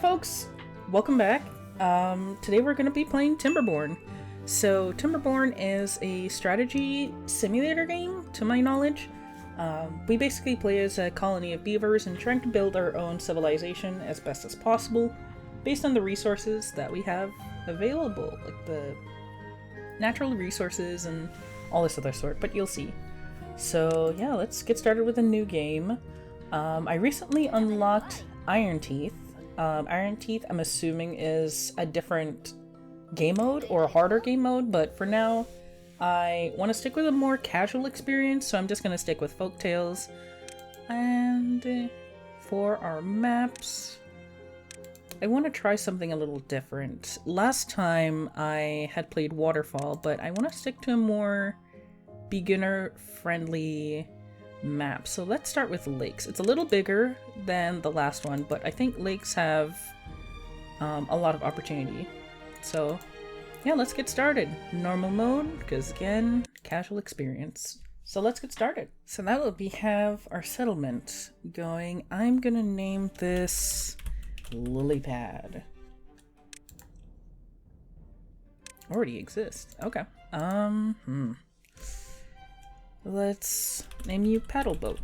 folks! Welcome back. Today we're going to be playing TimberBorn. So TimberBorn is a strategy simulator game, to my knowledge. We basically play as a colony of beavers and trying to build our own civilization as best as possible, based on the resources that we have available, like the natural resources and all this other sort, but you'll see. So yeah, let's get started with a new game. I recently unlocked Iron Teeth. Iron Teeth, I'm assuming, is a different game mode or a harder game mode, but for now I want to stick with a more casual experience, so I'm just going to stick with Folktales. And for our maps, I want to try something a little different. Last time I had played Waterfall, but I want to stick to a more beginner-friendly map. So let's start with lakes. It's a little bigger than the last one, but I think lakes have a lot of opportunity. So yeah, let's get started. Normal mode, because again, casual experience. So let's get started. So now that we have our settlement going, I'm gonna name this Lily Pad. Already exists. Okay. Let's name you Paddle Boat.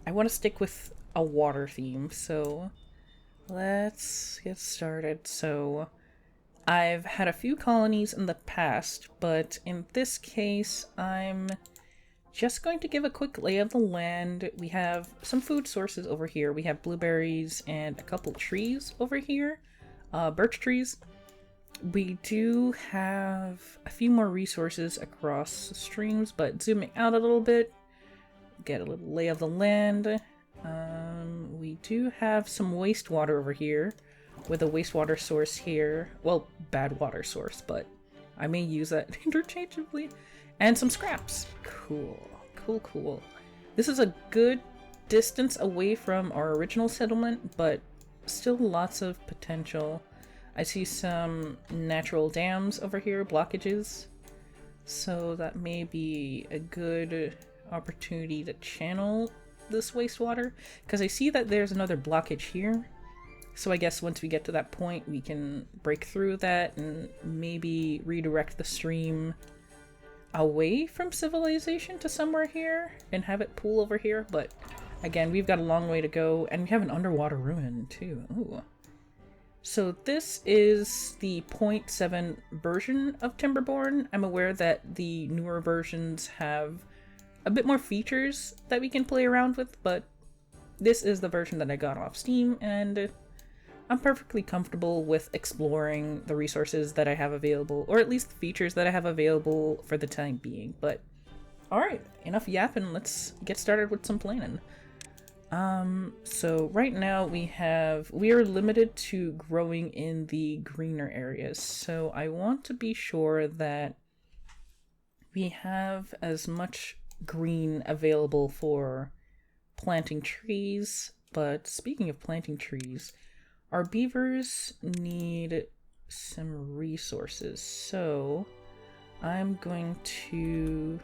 I want to stick with a water theme, so let's get started. So I've had a few colonies in the past, but in this case, I'm just going to give a quick lay of the land. We have some food sources over here. We have blueberries and a couple trees over here, birch trees. We do have a few more resources across the streams, but zooming out a little bit, get a little lay of the land. We do have some wastewater over here, with a wastewater source here. Well, bad water source, but I may use that interchangeably. And some scraps. Cool, cool, cool. This is a good distance away from our original settlement, but still lots of potential. I see some natural dams over here, blockages, so that may be a good opportunity to channel this wastewater, because I see that there's another blockage here. So I guess once we get to that point, we can break through that and maybe redirect the stream away from civilization to somewhere here and have it pool over here. But again, we've got a long way to go, and we have an underwater ruin too. Ooh. So this is the 0.7 version of TimberBorn. I'm aware that the newer versions have a bit more features that we can play around with, but this is the version that I got off Steam, and I'm perfectly comfortable with exploring the resources that I have available, or at least the features that I have available for the time being. But alright, enough yapping, let's get started with some planning. So right now we are limited to growing in the greener areas, so I want to be sure that we have as much green available for planting trees. But speaking of planting trees, our beavers need some resources, so I'm going to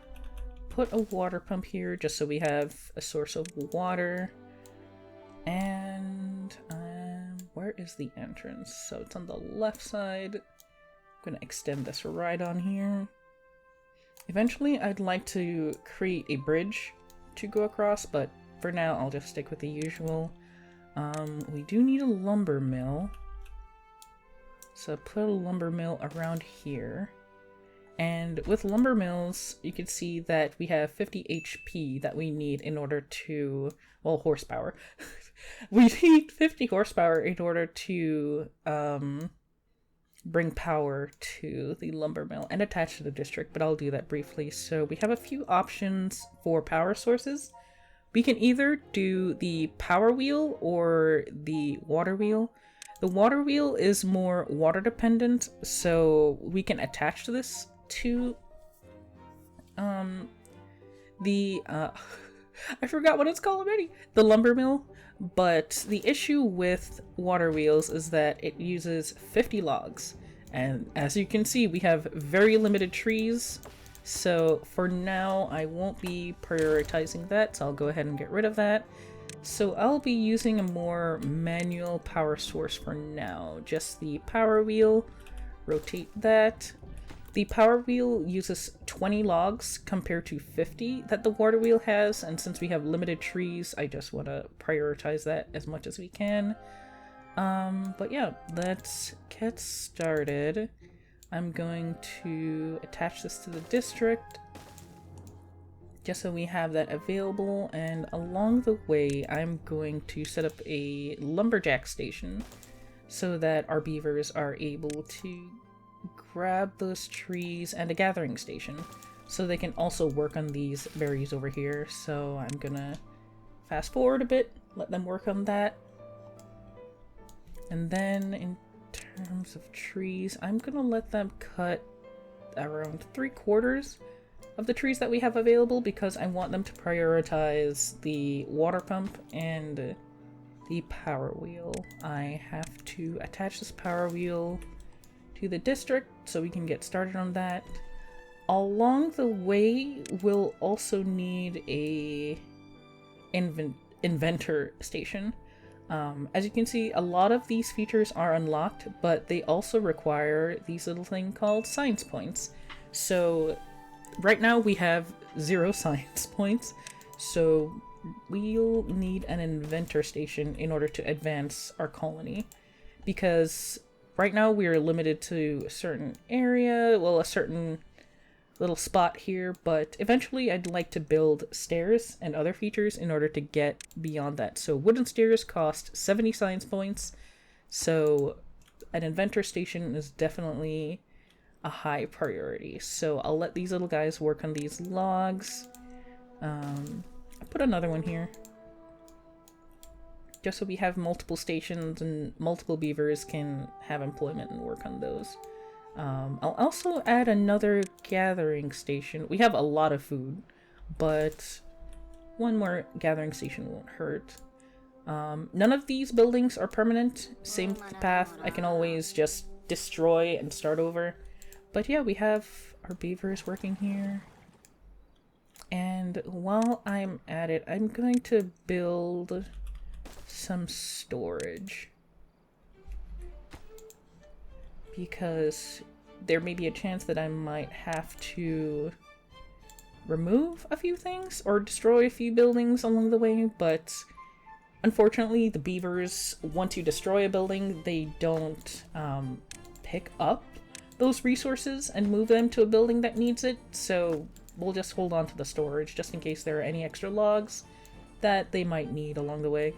put a water pump here just so we have a source of water. And where is the entrance? So it's on the left side. I'm gonna extend this right on here. Eventually I'd like to create a bridge to go across, but for now I'll just stick with the usual. We do need a lumber mill, so put a lumber mill around here. And with lumber mills, you can see that we have 50 HP that we need in order to, well, horsepower. We need 50 horsepower in order to bring power to the lumber mill and attach to the district, but I'll do that briefly. So we have a few options for power sources. We can either do the power wheel or the water wheel. The water wheel is more water dependent, so we can attach to this to I forgot what it's called already, the lumber mill. But the issue with water wheels is that it uses 50 logs, and as you can see, we have very limited trees. So for now I won't be prioritizing that, so I'll go ahead and get rid of that. So I'll be using a more manual power source for now. Just the power wheel. Rotate that. The power wheel uses 20 logs compared to 50 that the water wheel has, and since we have limited trees, I just want to prioritize that as much as we can. But yeah, let's get started. I'm going to attach this to the district just so we have that available, and along the way I'm going to set up a lumberjack station so that our beavers are able to grab those trees, and a gathering station so they can also work on these berries over here. So I'm gonna fast forward a bit, let them work on that. And then in terms of trees, I'm gonna let them cut around 3/4 of the trees that we have available because I want them to prioritize the water pump and the power wheel. I have to attach this power wheel to the district so we can get started on that. Along the way, we'll also need a inventor station. As you can see, a lot of these features are unlocked, but they also require these little thing called science points. So right now we have 0 science points, so we'll need an inventor station in order to advance our colony, because right now we are limited to a certain area, well, a certain little spot here, but eventually I'd like to build stairs and other features in order to get beyond that. So wooden stairs cost 70 science points, so an inventor station is definitely a high priority. So I'll let these little guys work on these logs. I put another one here just so we have multiple stations and multiple beavers can have employment and work on those. I'll also add another gathering station. We have a lot of food, but one more gathering station won't hurt. None of these buildings are permanent. Same with the path. I can always just destroy and start over. But yeah, we have our beavers working here. And while I'm at it, I'm going to build some storage, because there may be a chance that I might have to remove a few things or destroy a few buildings along the way, but unfortunately the beavers, once you destroy a building, they don't pick up those resources and move them to a building that needs it, so we'll just hold on to the storage just in case there are any extra logs that they might need along the way.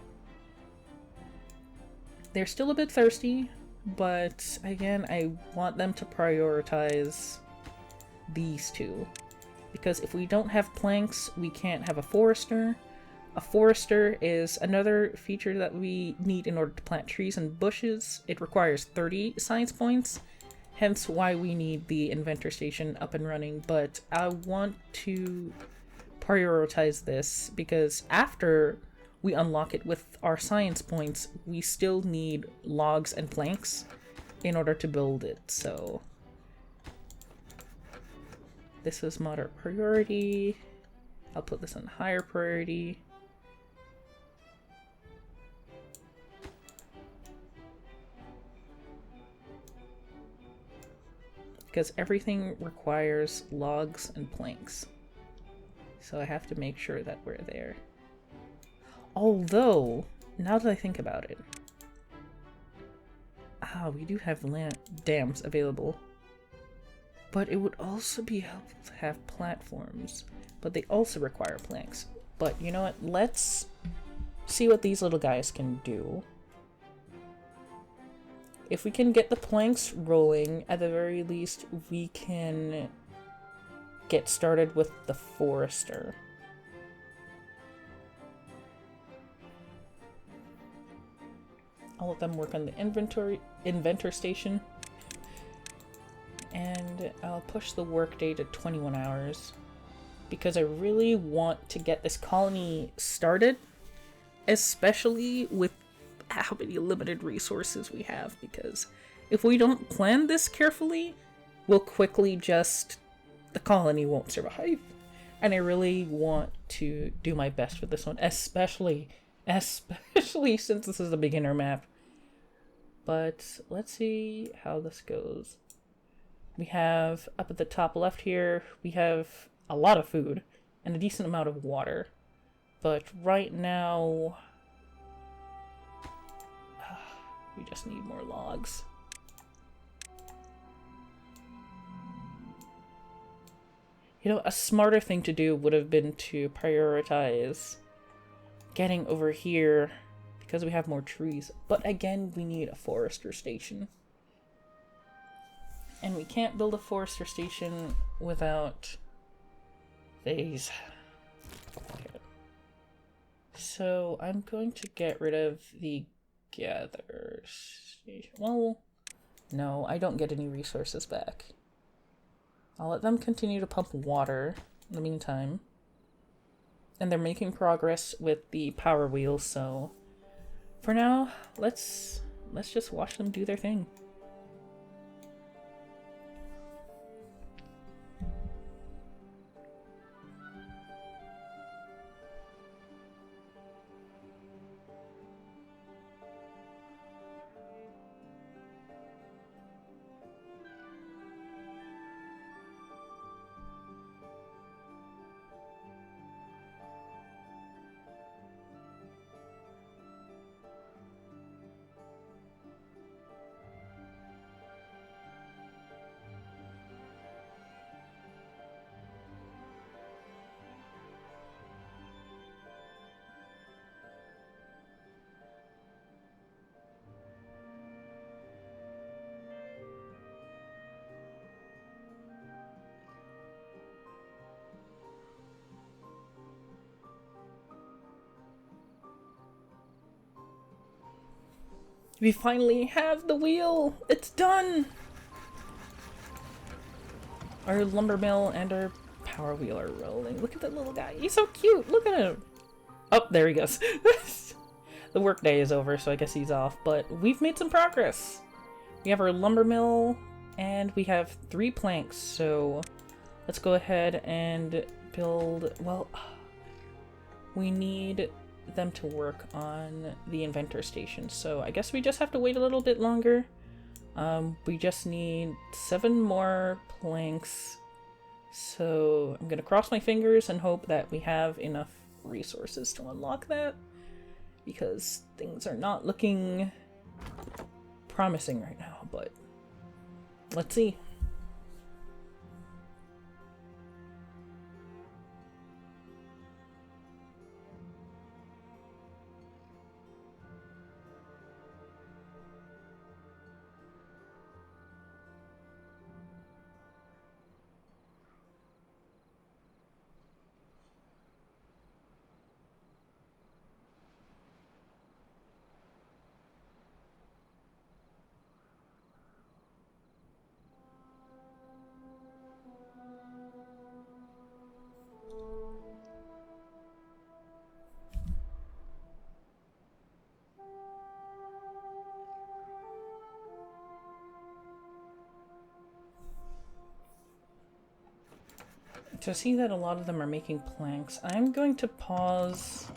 They're still a bit thirsty, but again, I want them to prioritize these two, because if we don't have planks, we can't have a forester. A forester is another feature that we need in order to plant trees and bushes. It requires 30 science points, hence why we need the inventor station up and running, but I want to prioritize this because after we unlock it with our science points, we still need logs and planks in order to build it. So this is moderate priority. I'll put this on higher priority. Because everything requires logs and planks. So I have to make sure that we're there. Although, now that I think about it, we do have dams available. But it would also be helpful to have platforms. But they also require planks. But you know what? Let's see what these little guys can do. If we can get the planks rolling, at the very least, we can get started with the forester. I'll let them work on the inventor station. And I'll push the workday to 21 hours. Because I really want to get this colony started. Especially with how many limited resources we have. Because if we don't plan this carefully, we'll quickly the colony won't survive. And I really want to do my best with this one. Especially especially since this is a beginner map. But let's see how this goes. We have, up at the top left here, we have a lot of food and a decent amount of water. But right now, we just need more logs. You know, a smarter thing to do would have been to prioritize getting over here because we have more trees. But again, we need a forester station. And we can't build a forester station without these. Okay. So I'm going to get rid of the gather station. Well, no, I don't get any resources back. I'll let them continue to pump water in the meantime. And they're making progress with the power wheels, so for now, let's just watch them do their thing. We finally have the wheel! It's done! Our lumber mill and our power wheel are rolling. Look at that little guy. He's so cute! Look at him! Oh, there he goes. The workday is over, so I guess he's off. But we've made some progress! We have our lumber mill, and we have 3 planks, so let's go ahead and build... Well, we need them to work on the inventor station, so I guess we just have to wait a little bit longer. We just need 7 more planks, so I'm gonna cross my fingers and hope that we have enough resources to unlock that, because things are not looking promising right now, but let's see. To see that a lot of them are making planks, I'm going to pause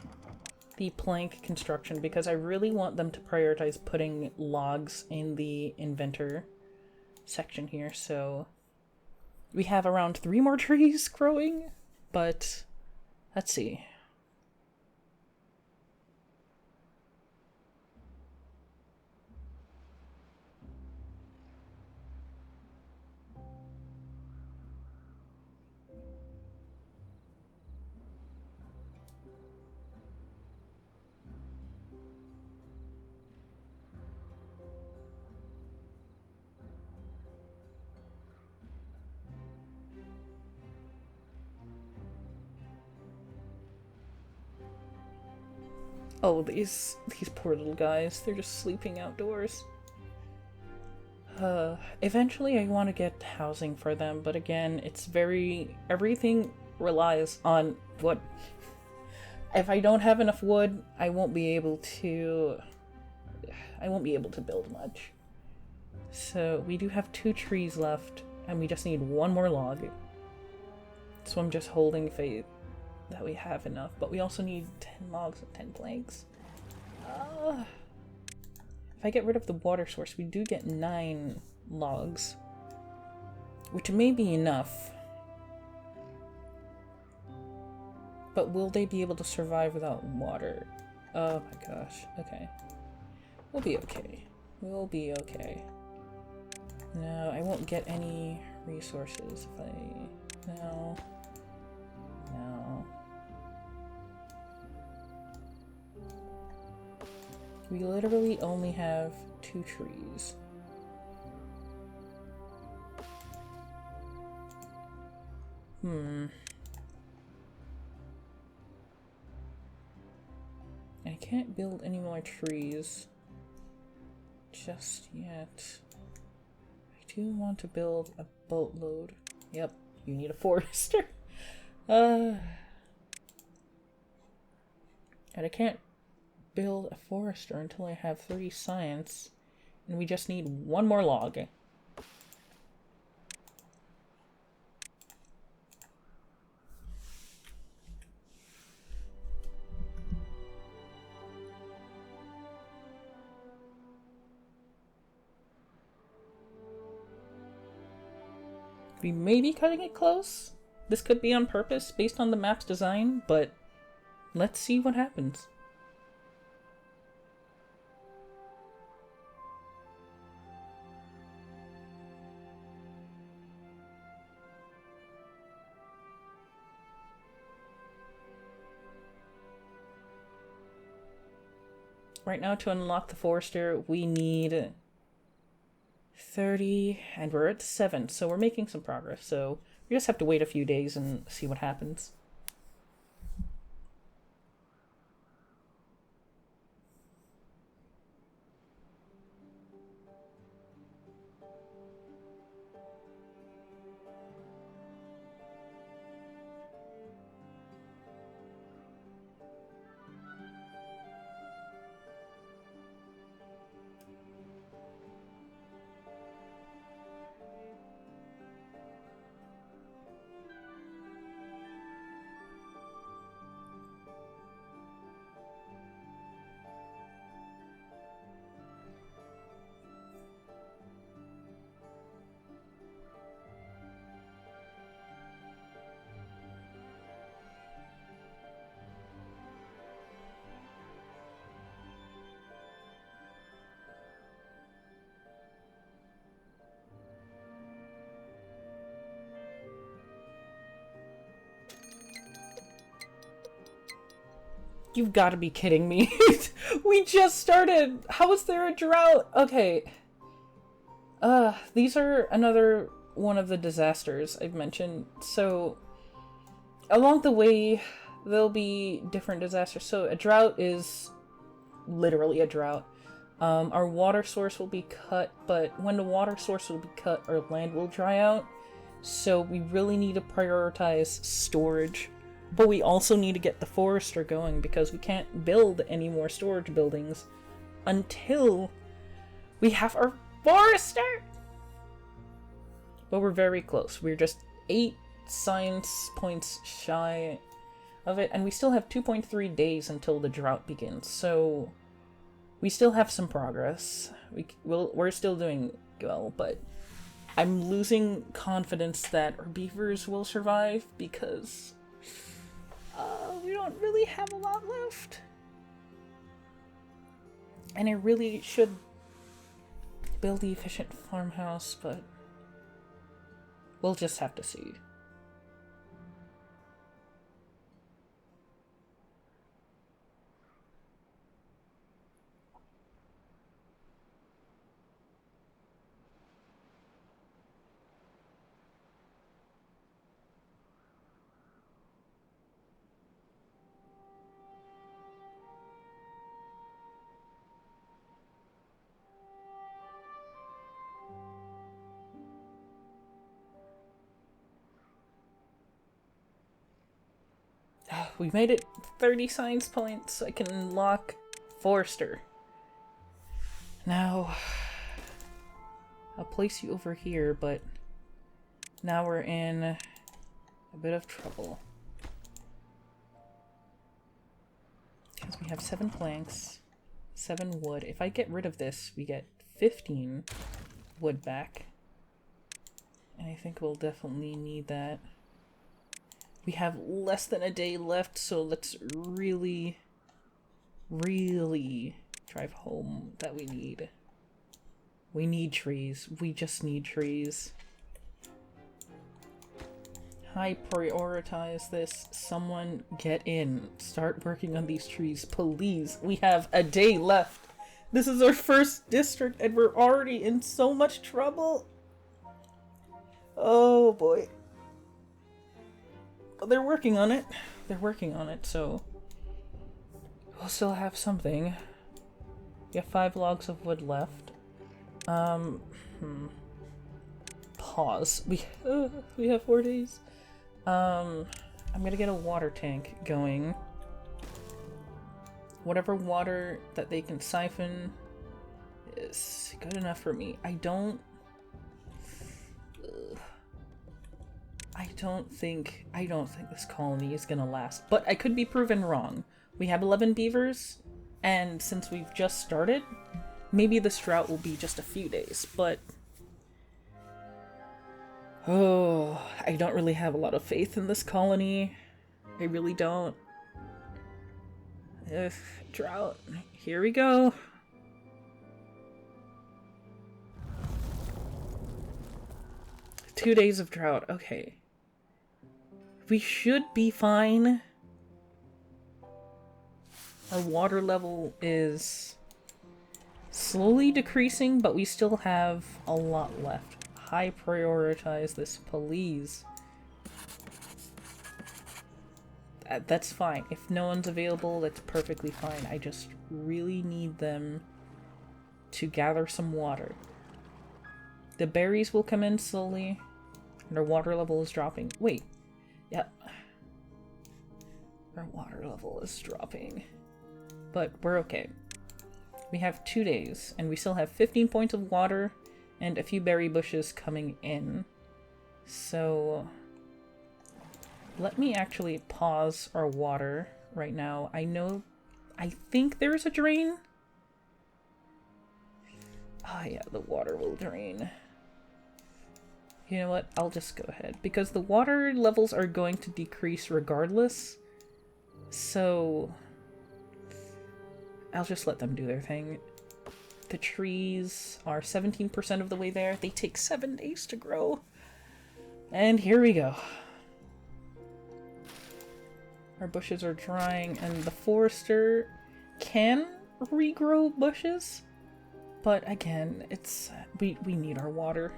the plank construction because I really want them to prioritize putting logs in the inventor section here. So we have around 3 more trees growing, but let's see. Oh, these poor little guys, they're just sleeping outdoors. Eventually I want to get housing for them, but again, everything relies on wood. If I don't have enough wood, I won't be able to build much. So we do have 2 trees left, and we just need 1 more log. So I'm just holding faith that we have enough, but we also need 10 logs and 10 planks. If I get rid of the water source, we do get 9 logs, which may be enough. But will they be able to survive without water? Oh my gosh. Okay. We'll be okay. We'll be okay. No, I won't get any resources if I... No. No. We literally only have 2 trees. I can't build any more trees just yet. I do want to build a boatload. Yep, you need a forester. And I can't build a forester until I have 30 science, and we just need 1 more log. We may be cutting it close. This could be on purpose based on the map's design, but let's see what happens. Right now, to unlock the forester, we need 30, and we're at 7, so we're making some progress. So we just have to wait a few days and see what happens. You've got to be kidding me. We just started. How is there a drought? Okay. These are another one of the disasters I've mentioned. So, along the way, there'll be different disasters. So, a drought is literally a drought. Our water source will be cut, but when the water source will be cut, our land will dry out. So, we really need to prioritize storage. But we also need to get the forester going because we can't build any more storage buildings until we have our forester! But we're very close. We're just 8 science points shy of it, and we still have 2.3 days until the drought begins, so we still have some progress. We're still doing well, but I'm losing confidence that our beavers will survive because we don't really have a lot left. And I really should build the efficient farmhouse, but we'll just have to see. We made it 30 science points, so I can unlock Forester. Now, I'll place you over here, but now we're in a bit of trouble. Because we have 7 planks. 7 wood. If I get rid of this, we get 15 wood back. And I think we'll definitely need that. We have less than a day left, so let's really drive home that we need. We need trees. We just need trees. High prioritize this. Someone get in. Start working on these trees, please. We have a day left. This is our first district and we're already in so much trouble. Oh boy. They're working on it. They're working on it, so we'll still have something. We have 5 logs of wood left. Pause. We have 4 days. I'm gonna get a water tank going. Whatever water that they can siphon is good enough for me. I don't think this colony is gonna last, but I could be proven wrong. We have 11 beavers, and since we've just started, maybe this drought will be just a few days, but oh, I don't really have a lot of faith in this colony. I really don't. Drought. Here we go. Two days of drought. Okay. We should be fine. Our water level is slowly decreasing, but we still have a lot left. High prioritize this, please. That's fine. If no one's available, that's perfectly fine. I just really need them to gather some water. The berries will come in slowly, and our water level is dropping. Wait. Yep. Our water level is dropping. But we're okay. We have 2 days, and we still have 15 points of water and a few berry bushes coming in. So let me actually pause our water right now. I think there's a drain. Ah, yeah, the water will drain. You know what? I'll just go ahead, because the water levels are going to decrease regardless. So I'll just let them do their thing. The trees are 17% of the way there. They take 7 days to grow. And here we go. Our bushes are drying, and the forester can regrow bushes. But again, it's we need our water.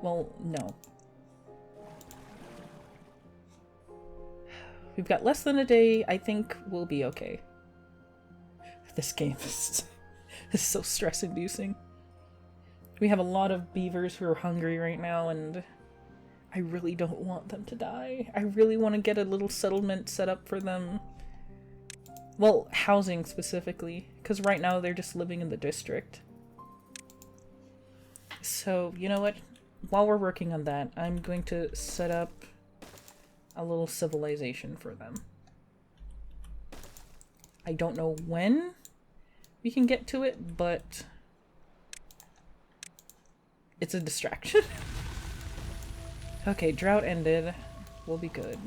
Well, no. We've got less than a day. I think we'll be okay. This game is so stress-inducing. We have a lot of beavers who are hungry right now, and I really don't want them to die. I really want to get a little settlement set up for them. Well, housing specifically, because right now they're just living in the district. So, you know what? While we're working on that, I'm going to set up a little civilization for them. I don't know when we can get to it, but it's a distraction. Okay, drought ended. We'll be good.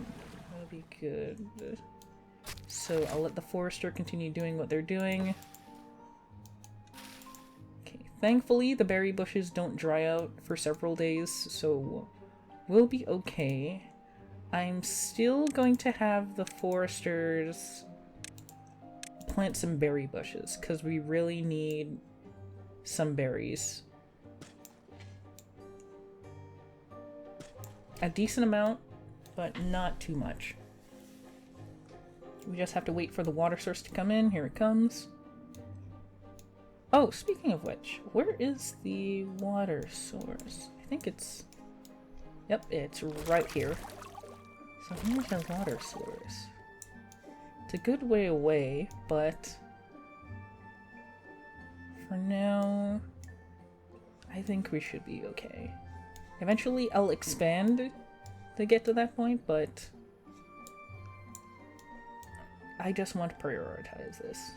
We'll be good. So I'll let the forester continue doing what they're doing. Okay, thankfully the berry bushes don't dry out for several days, so we'll be okay. I'm still going to have the foresters plant some berry bushes, because we really need some berries. A decent amount, but not too much. We just have to wait for the water source to come in. Here it comes. Oh, speaking of which, where is the water source? I think it's... Yep, it's right here. So here's our water source. It's a good way away, but for now, I think we should be okay. Eventually, I'll expand to get to that point, but I just want to prioritize this.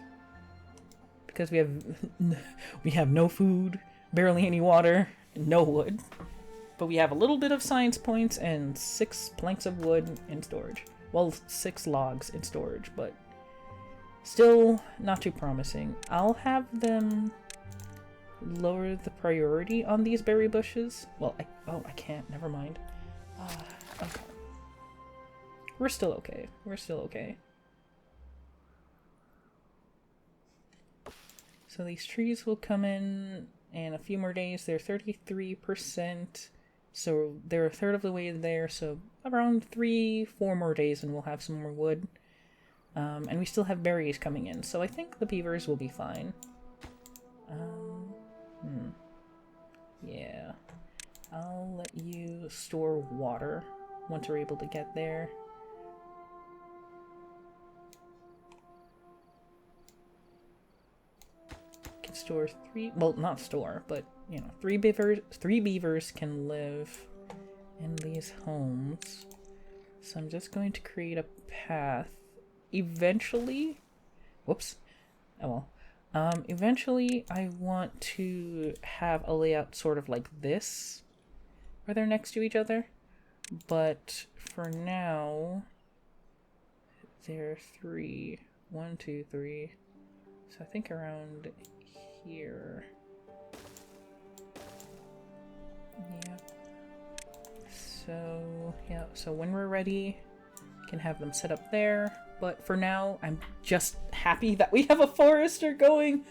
Because we have we have no food, barely any water, no wood. But we have a little bit of science points and 6 planks of wood in storage. Well, 6 logs in storage, but still not too promising. I'll have them lower the priority on these berry bushes. Well, I can't. Never mind. Okay. We're still okay. We're still okay. So these trees will come in a few more days. They're 33%. So they're a third of the way there, so around 3-4 more days and we'll have some more wood. And we still have berries coming in, so I think the beavers will be fine. Yeah. I'll let you store water once we're able to get there. Can store 3, well, not store, but you know, 3 beavers can live in these homes. So I'm just going to create a path. Eventually, whoops. Oh well. Eventually I want to have a layout sort of like this, where they're next to each other. But for now, they're 3. 1, 2, 3. So I think around here. Yeah. So when we're ready, we can have them set up there. But for now, I'm just happy that we have a forester going.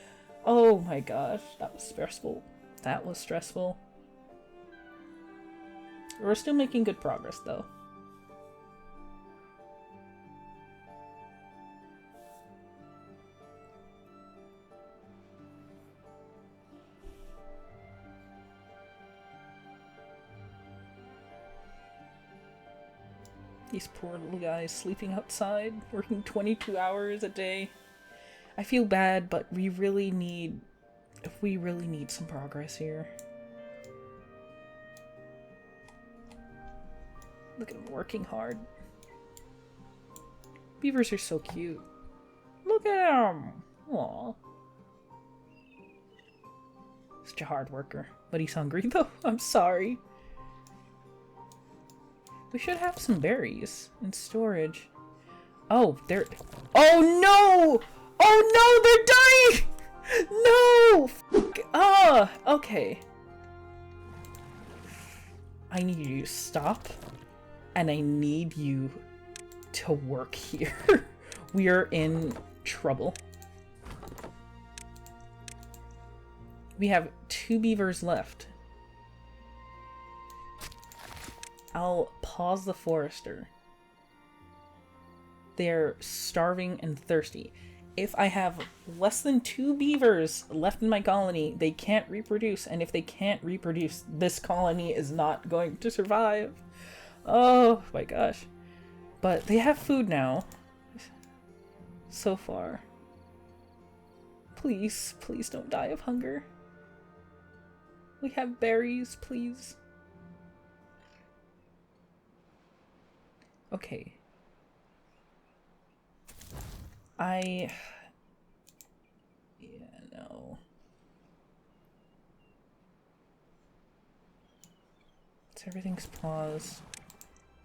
Oh my gosh, that was stressful. That was stressful. We're still making good progress though. These poor little guys sleeping outside, working 22 hours a day. I feel bad, but we really need some progress here. Look at them working hard. Beavers are so cute. Look at them! Aww. Such a hard worker. But he's hungry though. I'm sorry. We should have some berries in storage. Oh, they're... Oh no! Oh no, they're dying! No! Ah, okay. I need you to stop. And I need you to work here. We are in trouble. We have 2 beavers left. I'll pause the forester. They're starving and thirsty. If I have less than 2 beavers left in my colony, they can't reproduce. And if they can't reproduce, this colony is not going to survive. Oh my gosh. But they have food now. So far. Please, please don't die of hunger. We have berries, please. Okay. Yeah, no. So everything's paused.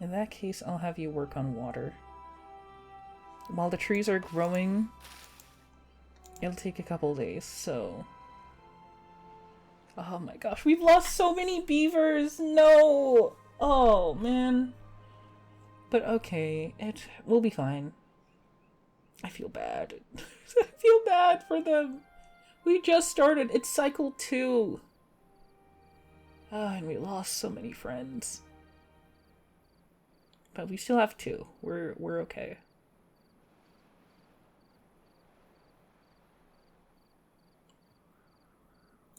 In that case, I'll have you work on water. While the trees are growing, it'll take a couple days, so... Oh my gosh, we've lost so many beavers! No! Oh, man. But okay, it will be fine. I feel bad. I feel bad for them. We just started. It's cycle 2. And we lost so many friends. But we still have 2. We're okay.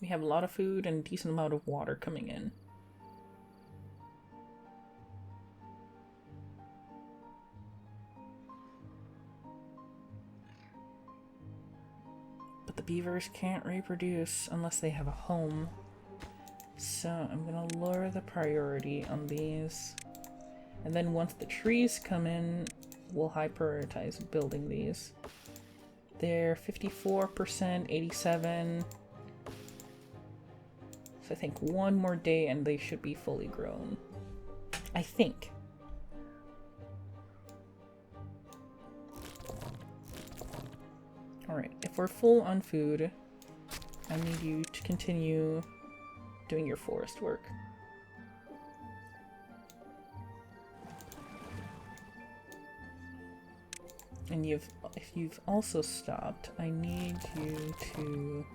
We have a lot of food and a decent amount of water coming in. But the beavers can't reproduce unless they have a home. So I'm gonna lower the priority on these. And then once the trees come in, we'll high prioritize building these. They're 54%, 87. So I think one more day and they should be fully grown. I think. Alright, if we're full on food, I need you to continue doing your forest work. And if you've also stopped, I need you to...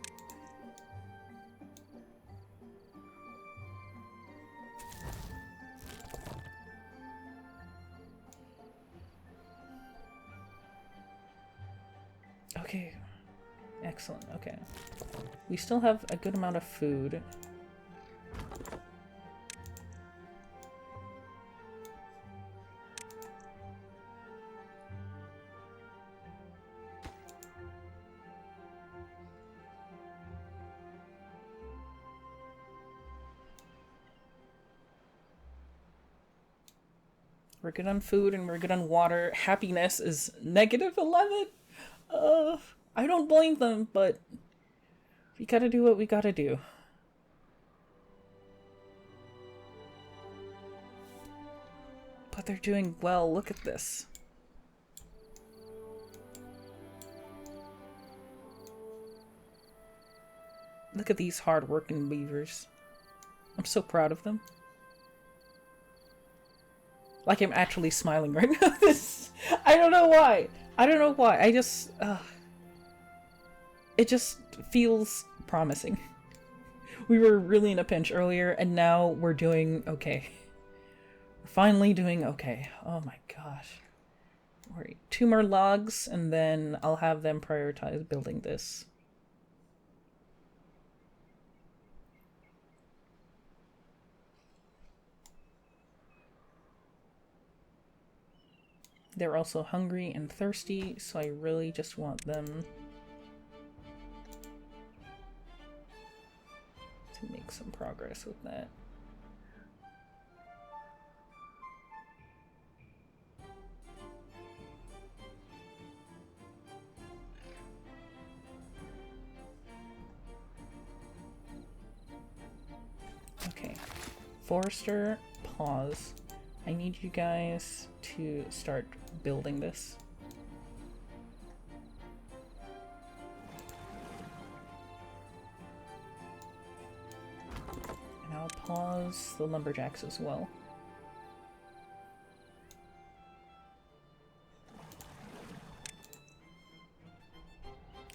Okay. Excellent, okay. We still have a good amount of food. We're good on food and we're good on water. Happiness is -11. I don't blame them, but we gotta do what we gotta do. But they're doing well. Look at this. Look at these hard-working beavers. I'm so proud of them. Like I'm actually smiling right now. I don't know why. I don't know why. I just... it just feels promising. We were really in a pinch earlier, and now we're doing okay. We're finally doing okay. Oh my gosh. Alright, 2 more logs, and then I'll have them prioritize building this. They're also hungry and thirsty, so I really just want them to make some progress with that. Okay, Forester, pause. I need you guys to start building this. And I'll pause the lumberjacks as well.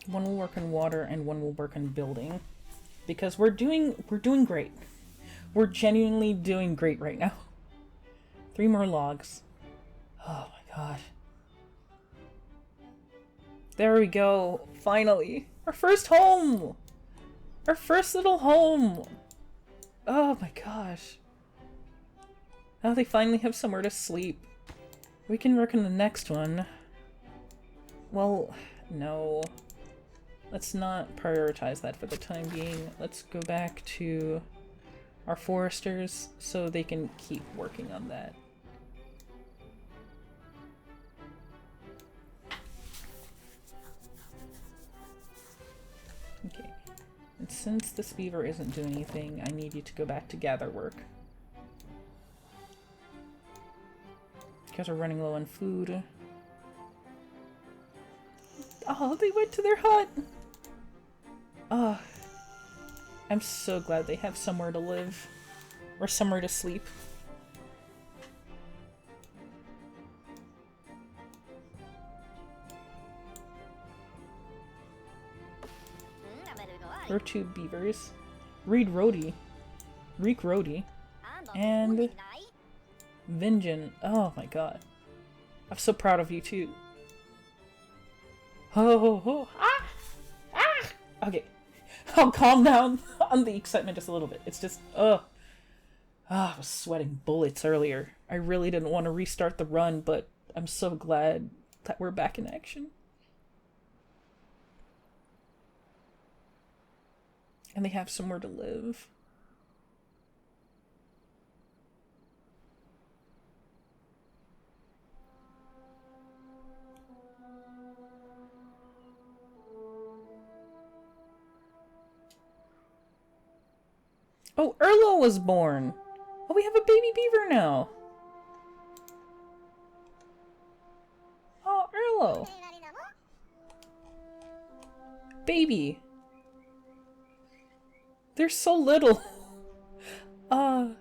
One will work on water and one will work on building. Because we're doing great. We're genuinely doing great right now. 3 more logs. Oh my gosh. There we go. Finally. Our first home! Our first little home! Oh my gosh. Now they finally have somewhere to sleep. We can work on the next one. Well, no. Let's not prioritize that for the time being. Let's go back to our foresters so they can keep working on that. Okay. And since this beaver isn't doing anything, I need you to go back to gather work. Because we're running low on food. Oh, they went to their hut! Oh, I'm so glad they have somewhere to live. Or somewhere to sleep. There are 2 beavers. Reed Rhodey. Reek Rhodey. And Vinjin. Oh my god. I'm so proud of you too. Oh. Ah! Ah! Okay. I'll calm down on the excitement just a little bit. It's just, I was sweating bullets earlier. I really didn't want to restart the run, but I'm so glad that we're back in action. And they have somewhere to live. Oh, Erlo was born! Oh, we have a baby beaver now! Oh, Erlo! Baby! They're so little! I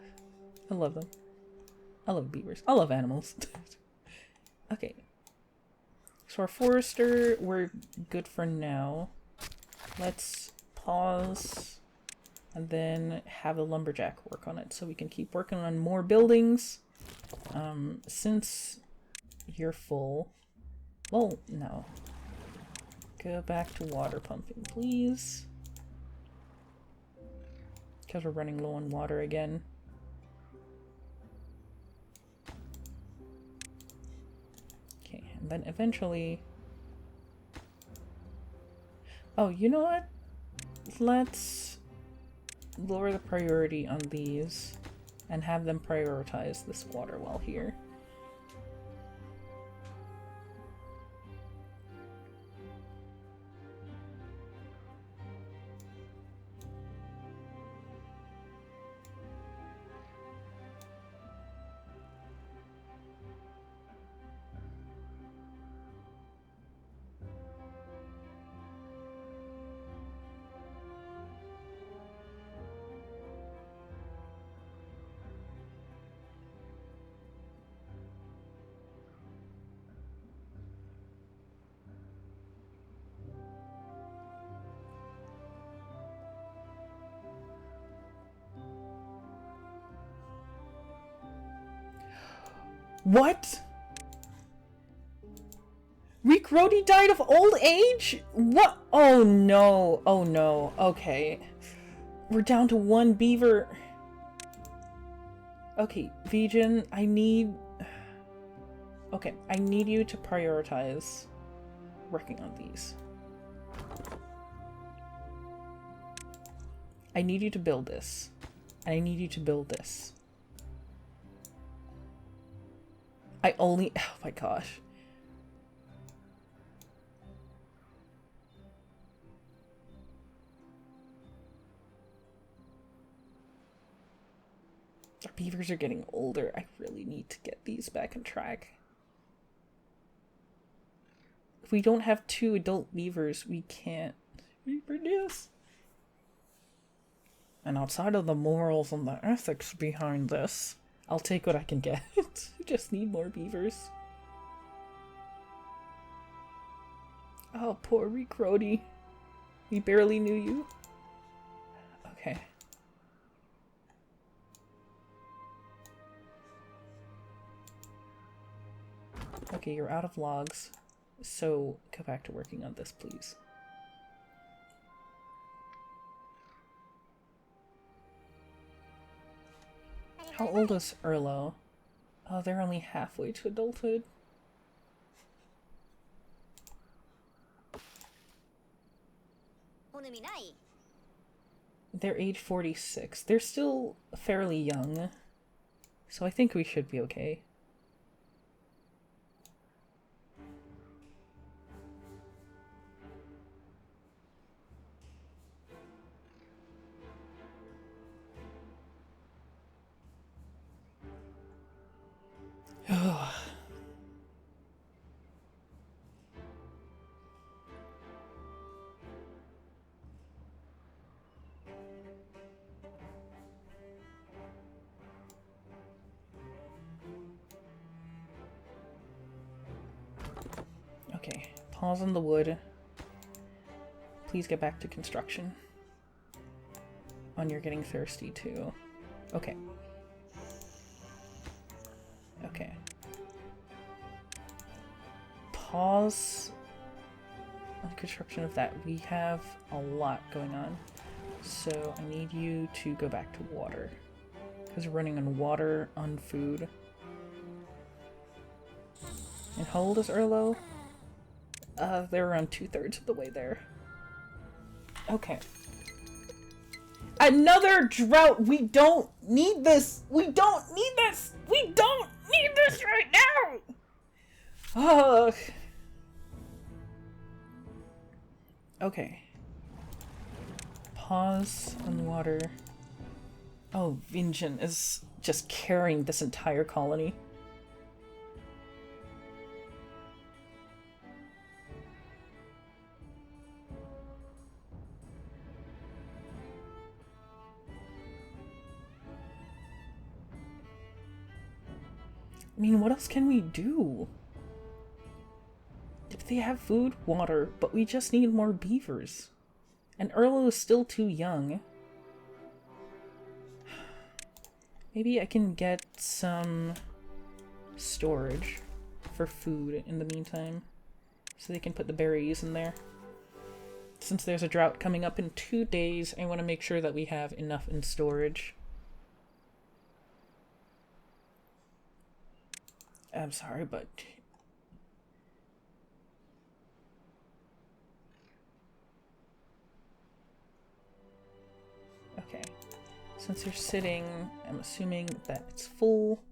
love them. I love beavers. I love animals. Okay. So our forester, we're good for now. Let's pause and then have a lumberjack work on it so we can keep working on more buildings. Since you're full... Well, no. Go back to water pumping, please. Because we're running low on water again. Okay, and then eventually... Oh, you know what? Let's lower the priority on these and have them prioritize this water well here. What? Rick Rody died of old age? What? Oh no. Oh no. Okay. We're down to one beaver. Okay, Vegan, I need... Okay, I need you to prioritize working on these. I need you to build this. And I need you to build this. I only... Oh my gosh. Our beavers are getting older. I really need to get these back on track. If we don't have 2 adult beavers, we can't reproduce. And outside of the morals and the ethics behind this, I'll take what I can get. We just need more beavers. Oh, poor Rick Rody. We barely knew you. Okay. Okay, you're out of logs, so go back to working on this, please. How old is Erlo? Oh, they're only halfway to adulthood. They're age 46. They're still fairly young, so I think we should be okay. Okay, pause on the wood. Please get back to construction. Oh, and you're getting thirsty too. Okay. Okay. Pause on construction of that. We have a lot going on. So I need you to go back to water. Because we're running on water, on food. And how old is Erlo? They're around 2/3 of the way there. Okay. Another drought! We don't need this! We don't need this! We don't need this right now! Ugh. Okay. Pause on water. Oh, Vinjin is just carrying this entire colony. I mean, what else can we do? If they have food, water, but we just need more beavers. And Erlo is still too young. Maybe I can get some storage for food in the meantime, so they can put the berries in there. Since there's a drought coming up in 2 days, I want to make sure that we have enough in storage. I'm sorry, but... Okay. Since you're sitting, I'm assuming that it's full.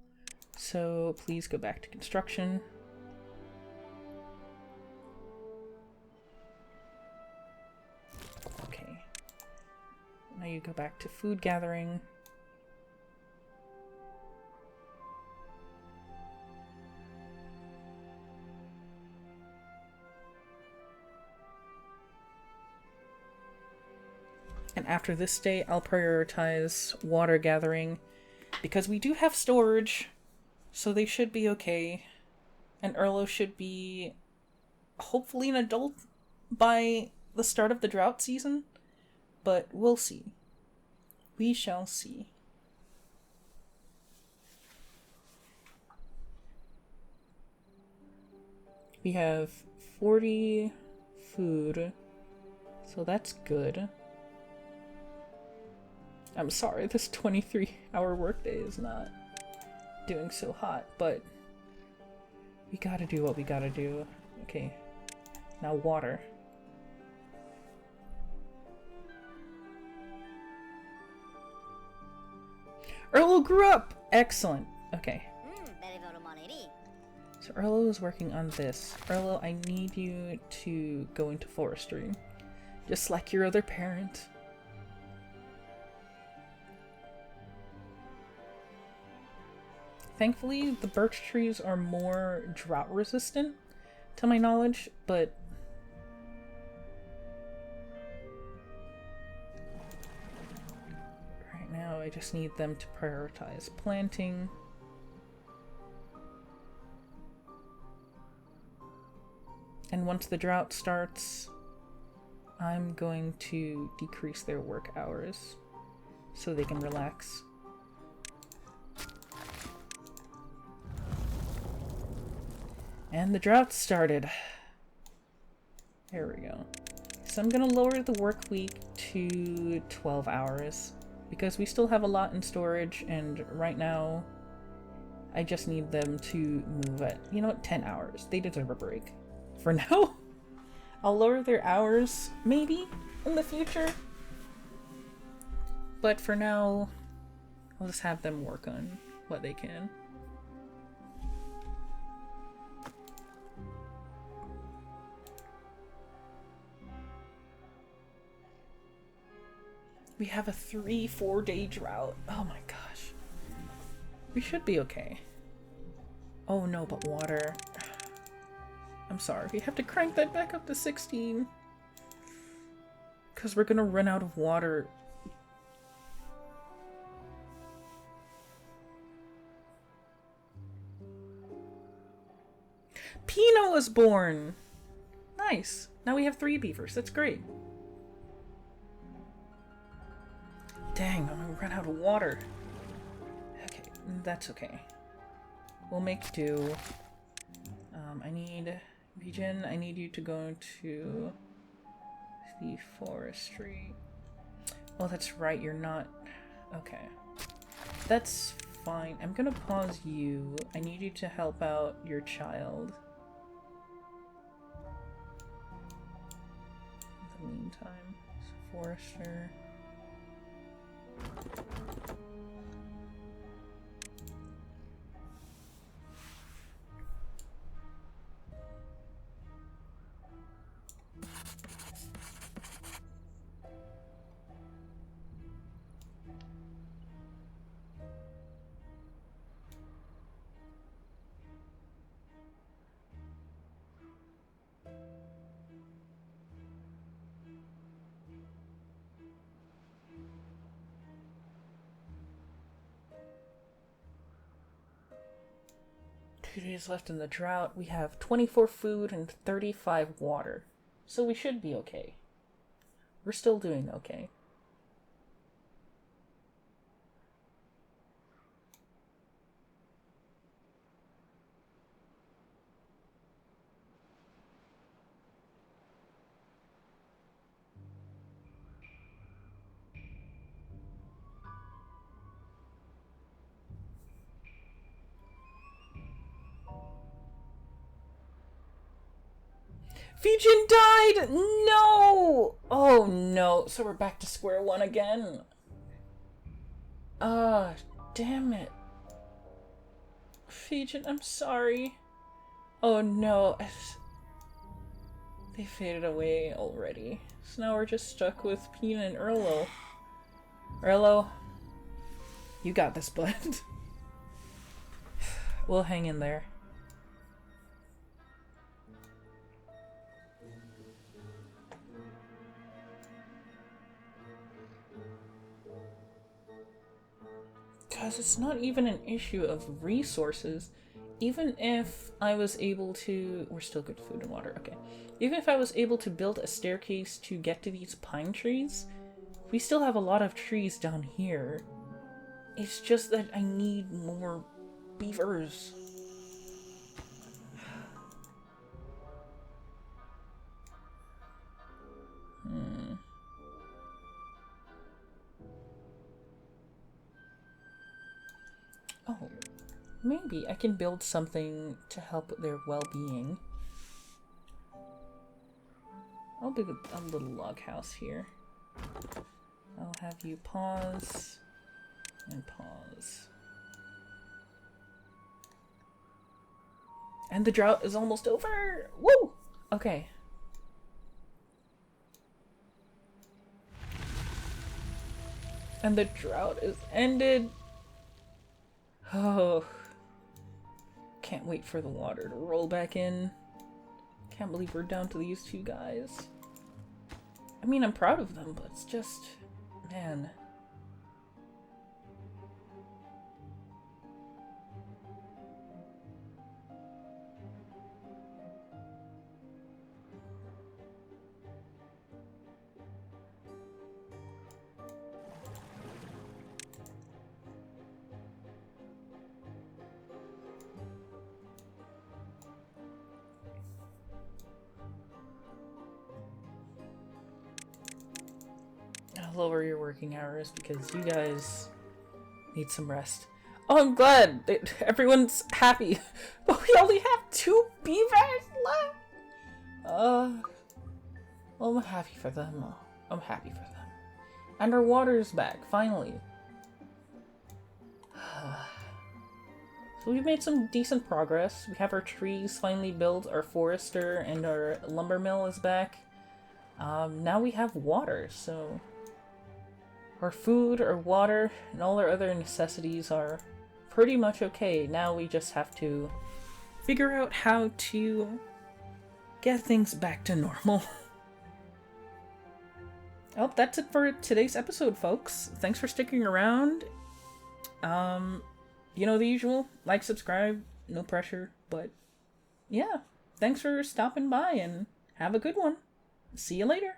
So please go back to construction. Okay. Now you go back to food gathering. And after this day, I'll prioritize water gathering because we do have storage, so they should be okay. And Erlo should be hopefully an adult by the start of the drought season, but we'll see. We shall see. We have 40 food, so that's good. I'm sorry, this 23-hour workday is not doing so hot, but we gotta do what we gotta do. Okay, now water. Erlo grew up! Excellent. Okay. So Erlo is working on this. Erlo, I need you to go into forestry. Just like your other parent. Thankfully, the birch trees are more drought resistant, to my knowledge, but right now I just need them to prioritize planting. And once the drought starts, I'm going to decrease their work hours so they can relax. And the drought started. There we go. So I'm gonna lower the work week to 12 hours because we still have a lot in storage, and right now I just need them to move at, you know what, 10 hours. They deserve a break. For now, I'll lower their hours, maybe, in the future. But for now, I'll just have them work on what they can. We have a 3-4 day drought. Oh my gosh. We should be okay. Oh no, but water. I'm sorry, we have to crank that back up to 16. Because we're gonna run out of water. Pino was born! Nice. Now we have 3 beavers. That's great. Dang, I'm gonna run out of water. Okay, that's okay. We'll make do. I need... Region, I need you to go to the forestry. Oh, that's right, you're not... Okay. That's fine. I'm gonna pause you. I need you to help out your child. In the meantime, so forester... 2 days left in the drought. We have 24 food and 35 water. So we should be okay. We're still doing okay. Fijian died! No! Oh no. So we're back to square one again. Ah, damn it. Fijian, I'm sorry. Oh no. They faded away already. So now we're just stuck with Pina and Erlo. Erlo, you got this, bud. We'll hang in there. Because it's not even an issue of resources. Even if I was able to... We're still good food and water, okay. Even if I was able to build a staircase to get to these pine trees, we still have a lot of trees down here. It's just that I need more beavers. Oh, maybe I can build something to help with their well-being. I'll build a little log house here. I'll have you pause and pause. And the drought is almost over! Woo! Okay. And the drought is ended. Oh. Can't wait for the water to roll back in. Can't believe we're down to these two guys. I mean, I'm proud of them, but it's just... man. I'll lower your working hours because you guys need some rest. Oh, I'm glad that everyone's happy. But we only have 2 beavers left. Well, I'm happy for them. I'm happy for them. And our water's back, finally. So we've made some decent progress. We have our trees finally built, our forester and our lumber mill is back. Now we have water, so... our food, our water, and all our other necessities are pretty much okay. Now we just have to figure out how to get things back to normal. Oh, that's it for today's episode, folks. Thanks for sticking around. You know the usual. Like, subscribe, no pressure, but yeah. Thanks for stopping by and have a good one. See you later.